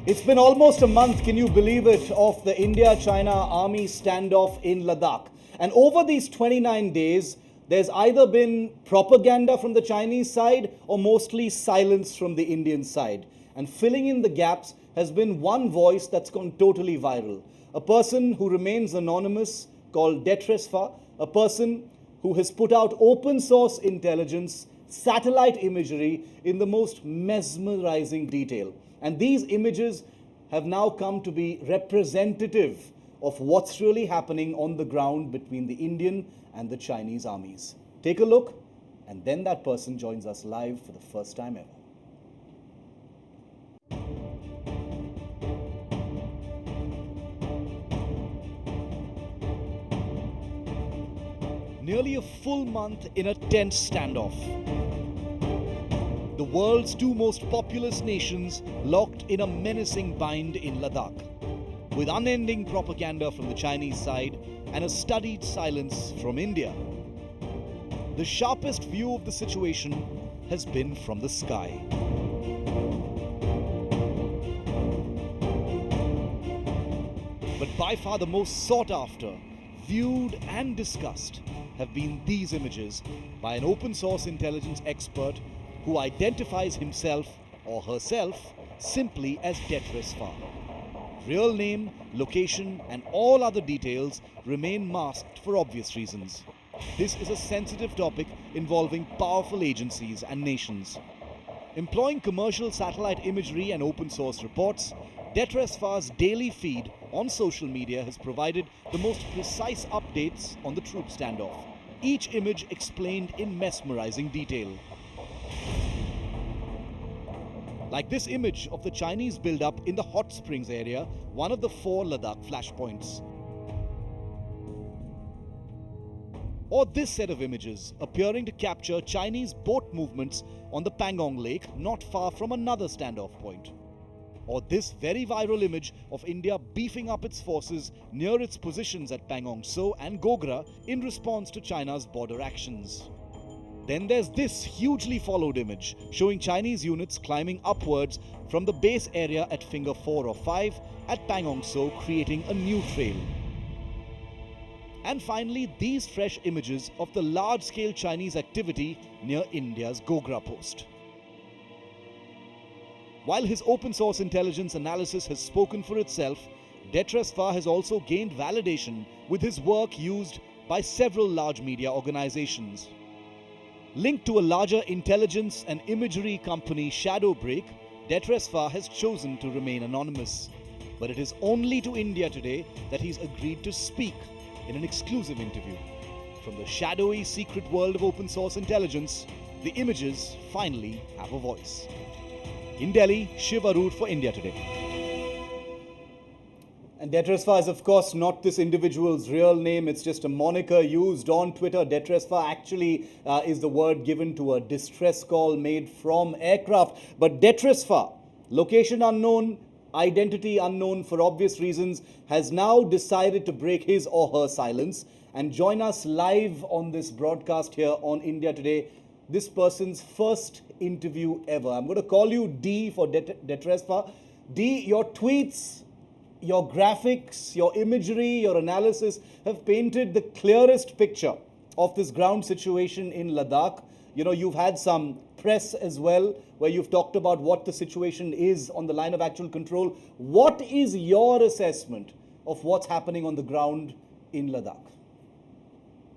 It's been almost a month, can you believe it, of the India-China army standoff in Ladakh. And over these 29 days, there's either been propaganda from the Chinese side or mostly silence from the Indian side. And filling in the gaps has been one voice that's gone totally viral. A person who remains anonymous called DetResFa, a person who has put out open source intelligence, satellite imagery in the most mesmerizing detail. And these images have now come to be representative of what's really happening on the ground between the Indian and the Chinese armies. Take a look, and then that person joins us live for the first time ever. Nearly a full month in a tense standoff. The world's two most populous nations locked in a menacing bind in Ladakh, with unending propaganda from the Chinese side and a studied silence from India. The sharpest view of the situation has been from the sky. But by far the most sought after, viewed and discussed have been these images by an open source intelligence expert who identifies himself or herself simply as DetResFa. Real name, location and all other details remain masked for obvious reasons. This is a sensitive topic involving powerful agencies and nations. Employing commercial satellite imagery and open source reports, DetResFa's daily feed on social media has provided the most precise updates on the troop standoff. Each image explained in mesmerizing detail. Like this image of the Chinese buildup in the hot springs area, one of the 4 Ladakh flashpoints. Or this set of images appearing to capture Chinese boat movements on the Pangong Lake not far from another standoff point. Or this very viral image of India beefing up its forces near its positions at Pangong So and Gogra in response to China's border actions. Then there's this hugely followed image showing Chinese units climbing upwards from the base area at Finger 4 or 5 at Pangong So, creating a new trail. And finally, these fresh images of the large-scale Chinese activity near India's Gogra post. While his open source intelligence analysis has spoken for itself, DetResFa has also gained validation with his work used by several large media organizations. Linked to a larger intelligence and imagery company, Shadowbreak, DetResFa has chosen to remain anonymous. But it is only to India today that he's agreed to speak in an exclusive interview. From the shadowy secret world of open source intelligence, the images finally have a voice. In Delhi, Shiv Arur for India Today. And DetResFa is, of course, not this individual's real name. It's just a moniker used on Twitter. DetResFa actually is the word given to a distress call made from aircraft. But DetResFa, location unknown, identity unknown for obvious reasons, has now decided to break his or her silence and join us live on this broadcast here on India Today. This person's first interview ever. I'm going to call you D for DetResFa. D, your tweets, your graphics, your imagery, your analysis have painted the clearest picture of this ground situation in Ladakh. You know, you've had some press as well where you've talked about what the situation is on the line of actual control. What is your assessment of what's happening on the ground in Ladakh?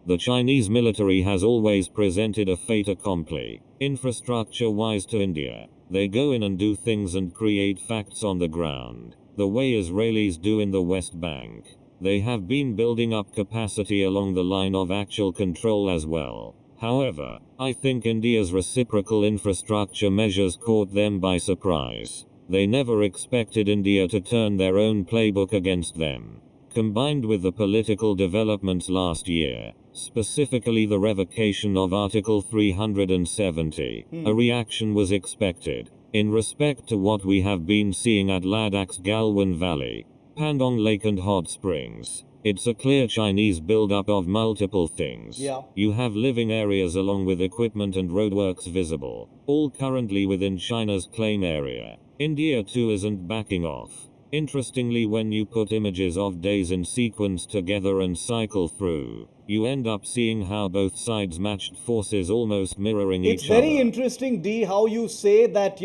The Chinese military has always presented a fait accompli, infrastructure-wise to India. They go in and do things and create facts on the ground, the way Israelis do in the West Bank. They have been building up capacity along the line of actual control as well. However, I think India's reciprocal infrastructure measures caught them by surprise. They never expected India to turn their own playbook against them. Combined with the political developments last year, specifically the revocation of Article 370, a reaction was expected. In respect to what we have been seeing at Ladakh's Galwan Valley, Pangong Lake and Hot Springs, it's a clear Chinese buildup of multiple things. You have living areas along with equipment and roadworks visible, all currently within China's claim area. India too isn't backing off. Interestingly, when you put images of days in sequence together and cycle through, you end up seeing how both sides matched forces almost mirroring It's each very other. interesting, D, how you say that,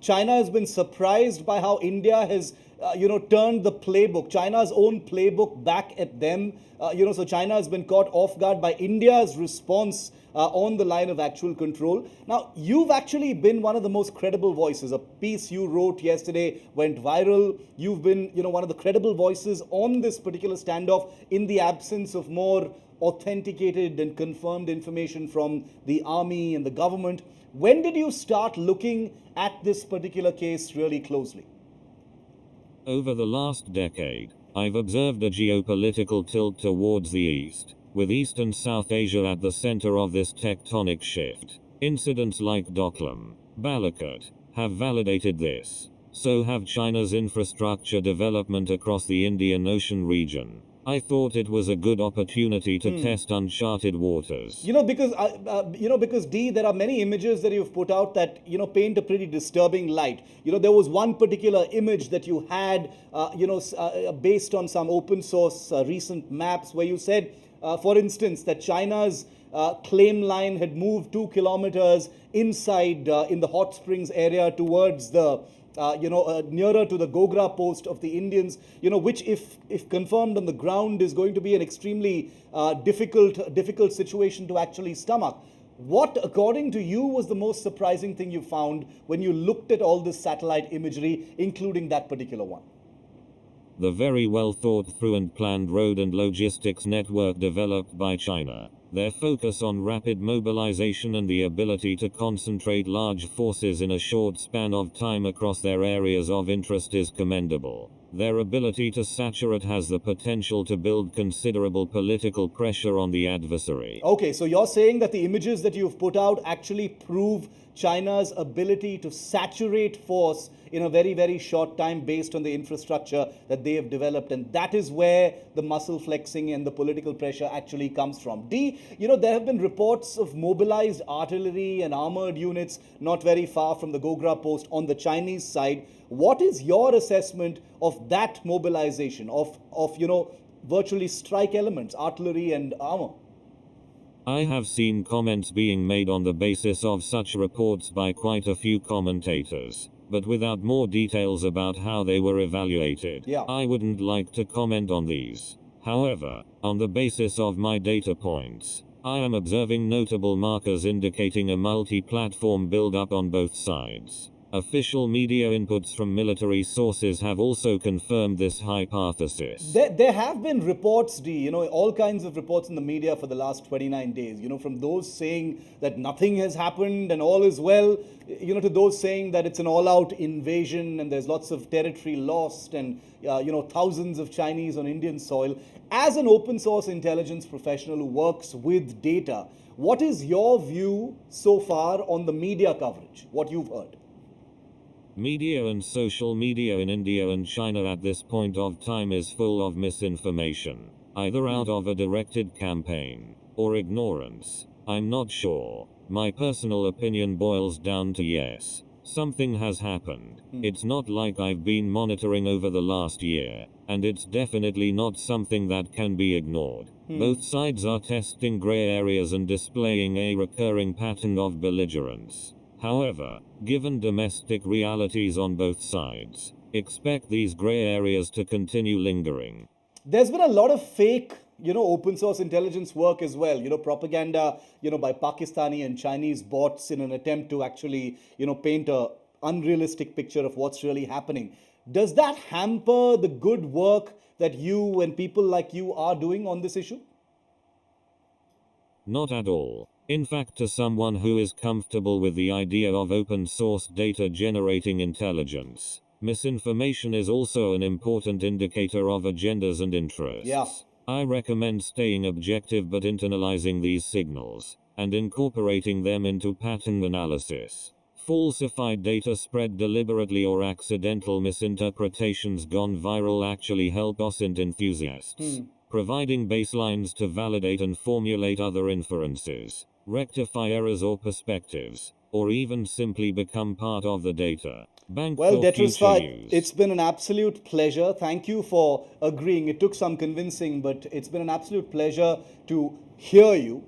China has been surprised by how India has, turned the playbook, China's own playbook back at them. So China has been caught off guard by India's response on the line of actual control. Now, you've actually been one of the most credible voices. A piece you wrote yesterday went viral. You've been, one of the credible voices on this particular standoff in the absence of more authenticated and confirmed information from the army and the government. When did you start looking at this particular case really closely? Over the last decade, I've observed a geopolitical tilt towards the east, with East and South Asia at the center of this tectonic shift. Incidents like Doklam, Balakot, have validated this. So have China's infrastructure development across the Indian Ocean region. I thought it was a good opportunity to test uncharted waters. Because D, there are many images that you've put out that paint a pretty disturbing light. There was one particular image that you had, based on some open source recent maps, where you said, for instance, that China's claim line had moved 2 kilometers inside in the hot springs area towards the nearer to the Gogra post of the Indians, which if confirmed on the ground is going to be an extremely difficult situation to actually stomach. What, according to you, was the most surprising thing you found when you looked at all this satellite imagery, including that particular one? The very well thought through and planned road and logistics network developed by China. Their focus on rapid mobilization and the ability to concentrate large forces in a short span of time across their areas of interest is commendable. Their ability to saturate has the potential to build considerable political pressure on the adversary. Okay, so you're saying that the images that you've put out actually prove China's ability to saturate force in a very, very short time based on the infrastructure that they have developed. And that is where the muscle flexing and the political pressure actually comes from. D, there have been reports of mobilized artillery and armored units not very far from the Gogra post on the Chinese side. What is your assessment of that mobilization, of virtually strike elements, artillery and armor? I have seen comments being made on the basis of such reports by quite a few commentators, but without more details about how they were evaluated. Yeah. I wouldn't like to comment on these. However, on the basis of my data points, I am observing notable markers indicating a multi-platform build-up on both sides. Official media inputs from military sources have also confirmed this hypothesis. There have been reports, D, all kinds of reports in the media for the last 29 days, from those saying that nothing has happened and all is well, to those saying that it's an all-out invasion and there's lots of territory lost and, thousands of Chinese on Indian soil. As an open source intelligence professional who works with data, what is your view so far on the media coverage, what you've heard? Media and social media in India and China at this point of time is full of misinformation, either out of a directed campaign or ignorance. I'm not sure. My personal opinion boils down to yes, something has happened. It's not like I've been monitoring over the last year, and it's definitely not something that can be ignored. Both sides are testing gray areas and displaying a recurring pattern of belligerence. However, given domestic realities on both sides, expect these gray areas to continue lingering. There's been a lot of fake, open source intelligence work as well, propaganda, by Pakistani and Chinese bots in an attempt to actually, paint a unrealistic picture of what's really happening. Does that hamper the good work that you and people like you are doing on this issue? Not at all. In fact, to someone who is comfortable with the idea of open source data generating intelligence, misinformation is also an important indicator of agendas and interests. Yeah. I recommend staying objective but internalizing these signals and incorporating them into pattern analysis. Falsified data spread deliberately or accidental misinterpretations gone viral actually help OSINT enthusiasts, providing baselines to validate and formulate other inferences, rectify errors or perspectives, or even simply become part of the data. Bank Well, for future DetResFa, use. it's been an absolute pleasure. Thank you for agreeing. It took some convincing, but it's been an absolute pleasure to hear you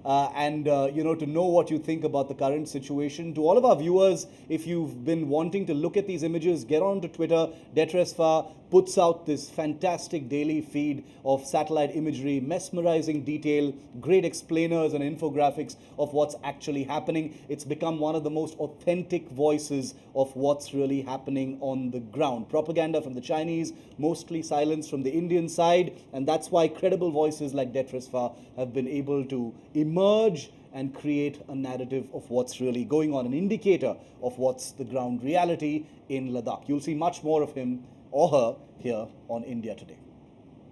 and to know what you think about the current situation. To all of our viewers, if you've been wanting to look at these images, get on to Twitter. DetResFa puts out this fantastic daily feed of satellite imagery, mesmerizing detail, great explainers and infographics of what's actually happening. It's become one of the most authentic voices of what's really happening on the ground. Propaganda from the Chinese, mostly silence from the Indian side, and that's why credible voices like DetResFa have been able to emerge and create a narrative of what's really going on, an indicator of what's the ground reality in Ladakh. You'll see much more of him or her here on India Today.